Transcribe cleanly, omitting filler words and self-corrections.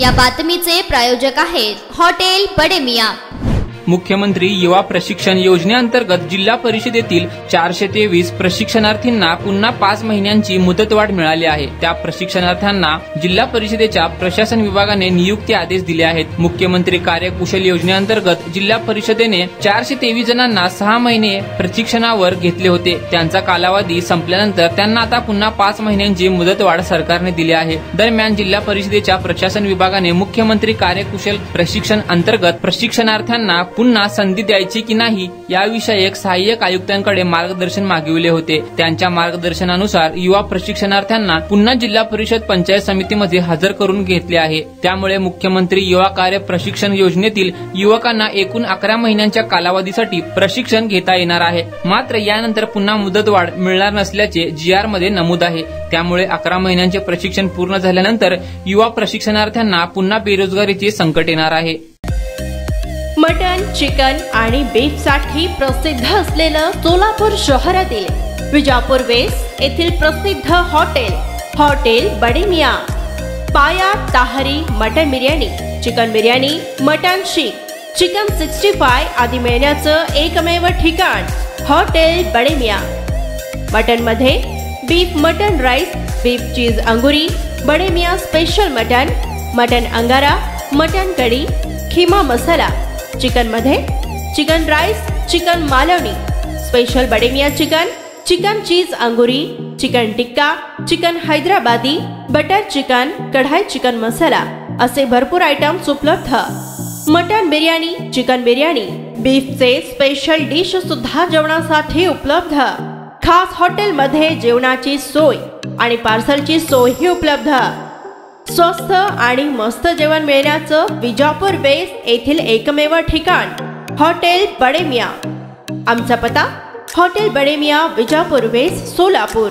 या बातमीचे प्रायोजक आहेत हॉटेल बडे मियां। मुख्यमंत्री युवा प्रशिक्षण योजनेअंतर्गत जिल्हा परिषदेतील 423 प्रशिक्षणार्थींना पुन्हा 5 महिन्यांची मुदतवाढ मिळाली आहे। त्या प्रशिक्षणार्थ्यांना जिल्हा परिषदेच्या प्रशासन विभागाने नियुक्ती आदेश दिले आहेत। मुख्यमंत्री कार्यकुशल योजनेअंतर्गत जिल्हा परिषदेने 423 जणांना 6 महिने प्रशिक्षणावर घेतले होते। त्यांचा कालावधी संपल्यानंतर त्यांना आता पुन्हा 5 महिन्यांची मुदतवाढ सरकारने दिली आहे। दरम्यान जिल्हा परिषदेच्या प्रशासन विभागाने मुख्यमंत्री कार्यकुशल प्रशिक्षण अंतर्गत प्रशिक्षणार्थ्यांना पुन्हा संधी द्यायची की नाही याविषयक सहाय्यक आयुक्तांकडे मार्गदर्शन मागविले होते। त्यांच्या मार्गदर्शनानुसार युवा प्रशिक्षणार्थ्यांना पुन्हा जिल्हा परिषद पंचायत समितीमध्ये हजर करून घेतले आहे। त्यामुळे मुख्यमंत्री युवा कार्य प्रशिक्षण योजनेतील युवकांना एकूण 11 महिन्यांच्या कालावधीसाठी प्रशिक्षण घेता येणार आहे। मात्र यानंतर पुन्हा मुदतवाढ मिळणार नसल्याचे GR मध्ये नमूद आहे। त्यामुळे 11 महिन्यांचे प्रशिक्षण पूर्ण झाल्यानंतर युवा प्रशिक्षणार्थ्यांना पुन्हा बेरोजगारीचे संकट येणार आहे। मटन, चिकन आणि बीफ साठी प्रसिद्ध असलेलं सोलापूर शहरातील विजापूर वेस्ट येथील प्रसिद्ध हॉटेल बडे मियां। पाया ताहरी mutton biryani, chicken biryani, mutton seekh, chicken 65 आदी मिळण्याचं एकमेव ठिकाण हॉटेल बडे मियां। मटन मध्ये beef mutton rice, beef cheese अंगुरी, बडे मियां स्पेशल मटन अंगारा, मटन कढी, खीमा मसाला। चिकन मध्ये chicken rice, chicken Malvani, special Bade Miyan chicken cheese अंगुरी, chicken tikka, chicken Hyderabadi, butter chicken, kadai chicken masala असे भरपूर आयटम्स उपलब्ध। मटन बिर्याणी, चिकन बिर्याणी, बीफचे स्पेशल डिश सुद्धा जेवणासाठी उपलब्ध। खास हॉटेल मध्ये जेवणाची सोय आणि पार्सलची सोयही उपलब्ध। स्वस्त आणि मस्त जेवण मिळण्याचं विजापूर वेस्ट येथील एकमेव ठिकाण हॉटेल बडे मियां। आमचा पत्ता हॉटेल बडे मियां, विजापूर वेस्ट, सोलापूर।